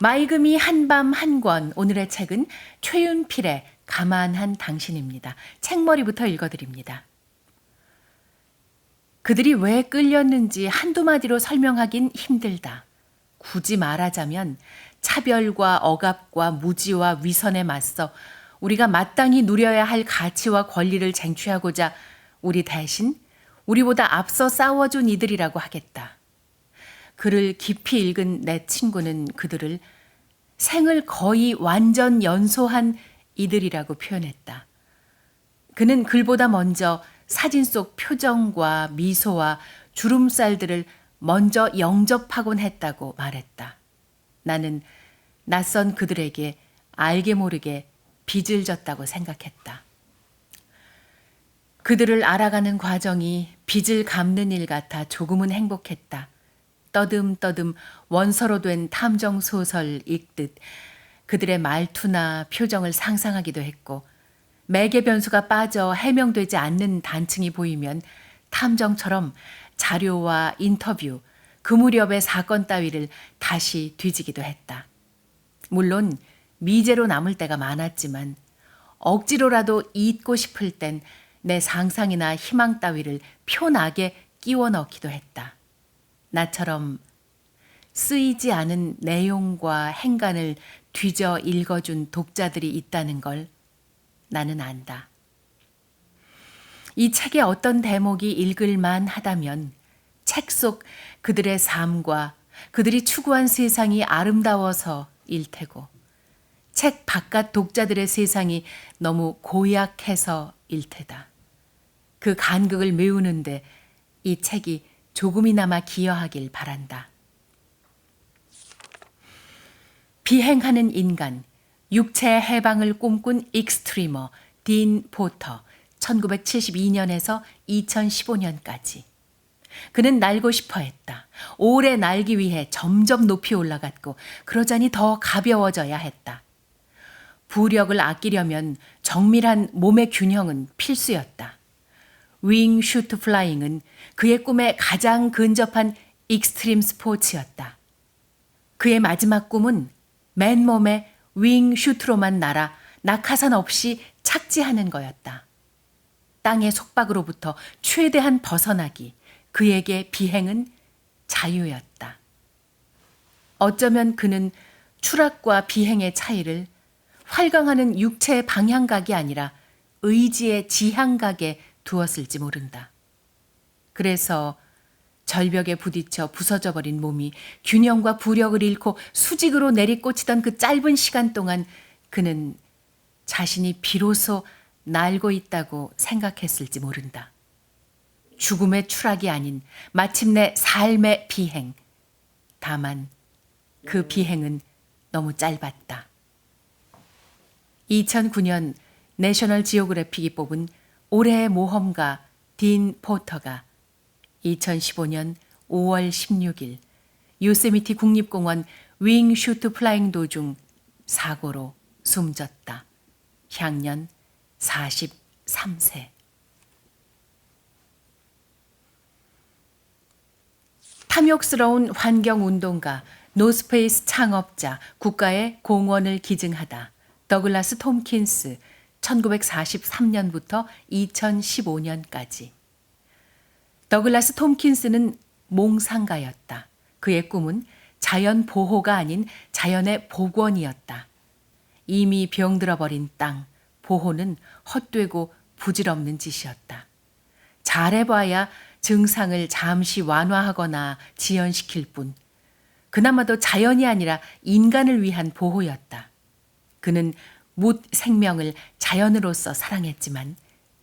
마이금이 한밤 한 권, 오늘의 책은 최윤필의 가만한 당신입니다. 책머리부터 읽어드립니다. 그들이 왜 끌렸는지 한두 마디로 설명하긴 힘들다. 굳이 말하자면 차별과 억압과 무지와 위선에 맞서 우리가 마땅히 누려야 할 가치와 권리를 쟁취하고자 우리 대신 우리보다 앞서 싸워준 이들이라고 하겠다. 글을 깊이 읽은 내 친구는 그들을 생을 거의 완전 연소한 이들이라고 표현했다. 그는 글보다 먼저 사진 속 표정과 미소와 주름살들을 먼저 영접하곤 했다고 말했다. 나는 낯선 그들에게 알게 모르게 빚을 졌다고 생각했다. 그들을 알아가는 과정이 빚을 갚는 일 같아 조금은 행복했다. 떠듬떠듬 원서로 된 탐정소설 읽듯 그들의 말투나 표정을 상상하기도 했고, 매개 변수가 빠져 해명되지 않는 단층이 보이면 탐정처럼 자료와 인터뷰, 그 무렵의 사건 따위를 다시 뒤지기도 했다. 물론 미제로 남을 때가 많았지만 억지로라도 잊고 싶을 땐 내 상상이나 희망 따위를 표나게 끼워 넣기도 했다. 나처럼 쓰이지 않은 내용과 행간을 뒤져 읽어준 독자들이 있다는 걸 나는 안다. 이 책의 어떤 대목이 읽을만 하다면 책 속 그들의 삶과 그들이 추구한 세상이 아름다워서일 테고, 책 바깥 독자들의 세상이 너무 고약해서일 테다. 그 간극을 메우는데 이 책이 조금이나마 기여하길 바란다. 비행하는 인간, 육체의 해방을 꿈꾼 익스트리머 딘 포터, 1972년에서 2015년까지. 그는 날고 싶어 했다. 오래 날기 위해 점점 높이 올라갔고, 그러자니 더 가벼워져야 했다. 부력을 아끼려면 정밀한 몸의 균형은 필수였다. 윙 슈트 플라잉은 그의 꿈에 가장 근접한 익스트림 스포츠였다. 그의 마지막 꿈은 맨몸에 윙 슈트로만 날아 낙하산 없이 착지하는 거였다. 땅의 속박으로부터 최대한 벗어나기, 그에게 비행은 자유였다. 어쩌면 그는 추락과 비행의 차이를 활강하는 육체의 방향각이 아니라 의지의 지향각에 두었을지 모른다. 그래서 절벽에 부딪혀 부서져 버린 몸이 균형과 부력을 잃고 수직으로 내리꽂히던 그 짧은 시간 동안 그는 자신이 비로소 날고 있다고 생각했을지 모른다. 죽음의 추락이 아닌 마침내 삶의 비행. 다만 그 비행은 너무 짧았다. 2009년 내셔널 지오그래픽이 뽑은 올해의 모험가 딘 포터가 2015년 5월 16일 요세미티 국립공원 윙 슈트 플라잉 도중 사고로 숨졌다. 향년 43세. 탐욕스러운 환경운동가, 노스페이스 창업자, 국가의 공헌을 기증하다. 더글라스 톰킨스, 1943년부터 2015년까지. 더글라스 톰킨스는 몽상가였다. 그의 꿈은 자연 보호가 아닌 자연의 복원이었다. 이미 병들어버린 땅, 보호는 헛되고 부질없는 짓이었다. 잘해봐야 증상을 잠시 완화하거나 지연시킬 뿐, 그나마도 자연이 아니라 인간을 위한 보호였다. 그는 묻 생명을 자연으로서 사랑했지만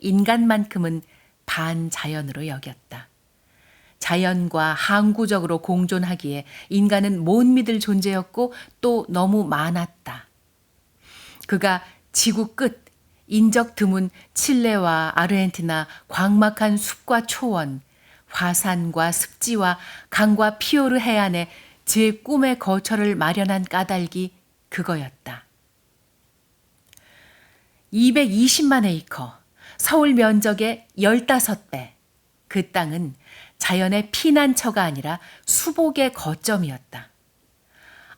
인간만큼은 반자연으로 여겼다. 자연과 항구적으로 공존하기에 인간은 못 믿을 존재였고 또 너무 많았다. 그가 지구 끝, 인적 드문 칠레와 아르헨티나 광막한 숲과 초원, 화산과 습지와 강과 피오르 해안에 제 꿈의 거처를 마련한 까닭이 그거였다. 220만 에이커, 서울 면적의 15배. 그 땅은 자연의 피난처가 아니라 수복의 거점이었다.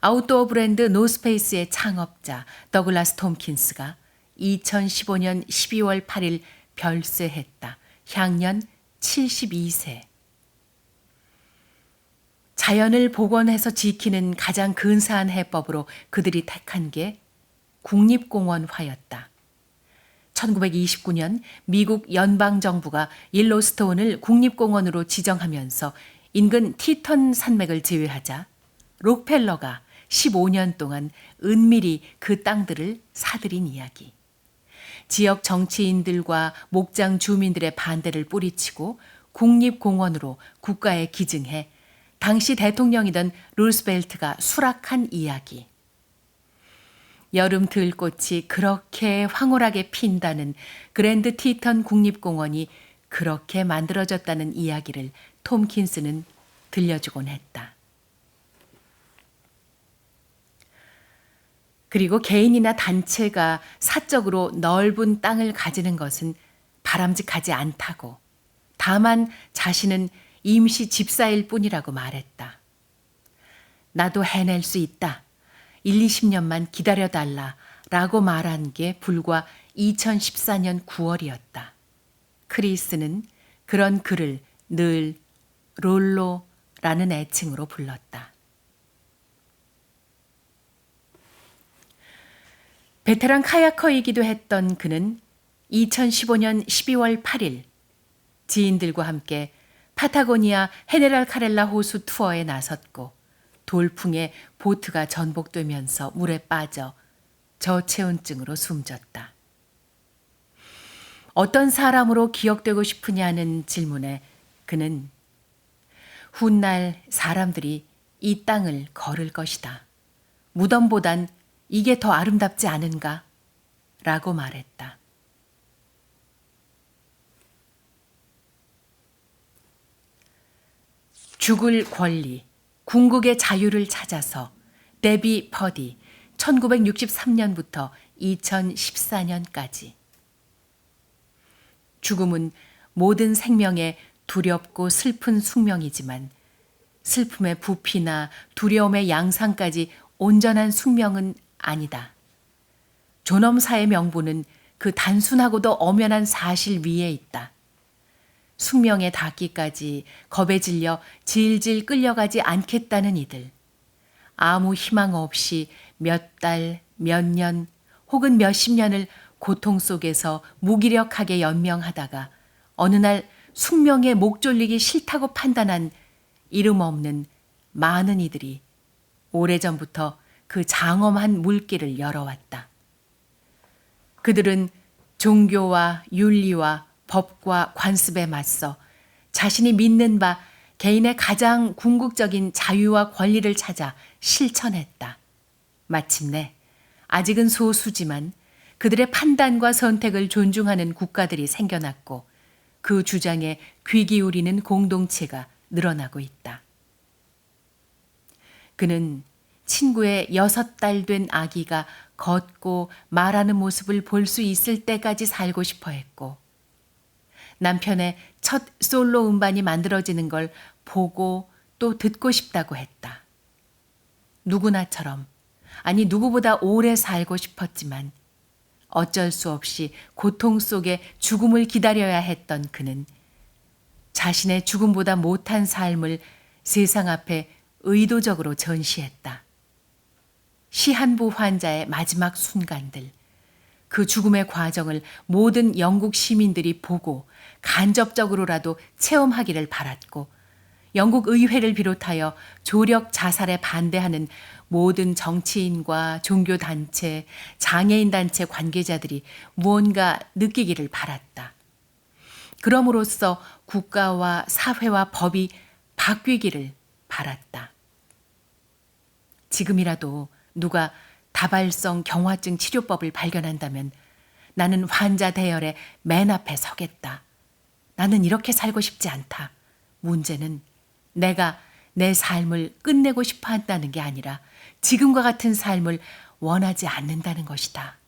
아웃도어 브랜드 노스페이스의 창업자 더글라스 톰킨스가 2015년 12월 8일 별세했다. 향년 72세. 자연을 복원해서 지키는 가장 근사한 해법으로 그들이 택한 게 국립공원화였다. 1929년 미국 연방정부가 옐로스톤을 국립공원으로 지정하면서 인근 티턴 산맥을 제외하자 록펠러가 15년 동안 은밀히 그 땅들을 사들인 이야기. 지역 정치인들과 목장 주민들의 반대를 뿌리치고 국립공원으로 국가에 기증해 당시 대통령이던 루스벨트가 수락한 이야기. 여름 들꽃이 그렇게 황홀하게 핀다는 그랜드 티턴 국립공원이 그렇게 만들어졌다는 이야기를 톰킨스는 들려주곤 했다. 그리고 개인이나 단체가 사적으로 넓은 땅을 가지는 것은 바람직하지 않다고, 다만 자신은 임시 집사일 뿐이라고 말했다. 나도 해낼 수 있다. 1, 20년만 기다려달라 라고 말한 게 불과 2014년 9월이었다. 크리스는 그런 그를 늘 롤로라는 애칭으로 불렀다. 베테랑 카야커이기도 했던 그는 2015년 12월 8일 지인들과 함께 파타고니아 헤네랄 카렐라 호수 투어에 나섰고 돌풍에 보트가 전복되면서 물에 빠져 저체온증으로 숨졌다. 어떤 사람으로 기억되고 싶으냐는 질문에 그는 훗날 사람들이 이 땅을 걸을 것이다. 무덤보단 이게 더 아름답지 않은가? 라고 말했다. 죽을 권리, 궁극의 자유를 찾아서 데비 퍼디 1963년부터 2014년까지. 죽음은 모든 생명의 두렵고 슬픈 숙명이지만 슬픔의 부피나 두려움의 양상까지 온전한 숙명은 아니다. 존엄사의 명분은 그 단순하고도 엄연한 사실 위에 있다. 숙명에 닿기까지 겁에 질려 질질 끌려가지 않겠다는 이들. 아무 희망 없이 몇 달, 몇 년 혹은 몇십 년을 고통 속에서 무기력하게 연명하다가 어느 날 숙명에 목 졸리기 싫다고 판단한 이름 없는 많은 이들이 오래전부터 그 장엄한 물길을 열어왔다. 그들은 종교와 윤리와 법과 관습에 맞서 자신이 믿는 바 개인의 가장 궁극적인 자유와 권리를 찾아 실천했다. 마침내 아직은 소수지만 그들의 판단과 선택을 존중하는 국가들이 생겨났고 그 주장에 귀 기울이는 공동체가 늘어나고 있다. 그는 친구의 6달 된 아기가 걷고 말하는 모습을 볼 수 있을 때까지 살고 싶어 했고 남편의 첫 솔로 음반이 만들어지는 걸 보고 또 듣고 싶다고 했다. 누구나처럼, 아니 누구보다 오래 살고 싶었지만 어쩔 수 없이 고통 속에 죽음을 기다려야 했던 그는 자신의 죽음보다 못한 삶을 세상 앞에 의도적으로 전시했다. 시한부 환자의 마지막 순간들, 그 죽음의 과정을 모든 영국 시민들이 보고 간접적으로라도 체험하기를 바랐고 영국 의회를 비롯하여 조력 자살에 반대하는 모든 정치인과 종교단체, 장애인단체 관계자들이 무언가 느끼기를 바랐다. 그럼으로써 국가와 사회와 법이 바뀌기를 바랐다. 지금이라도 누가 다발성 경화증 치료법을 발견한다면 나는 환자 대열의 맨 앞에 서겠다. 나는 이렇게 살고 싶지 않다. 문제는 내가 내 삶을 끝내고 싶어 한다는 게 아니라 지금과 같은 삶을 원하지 않는다는 것이다.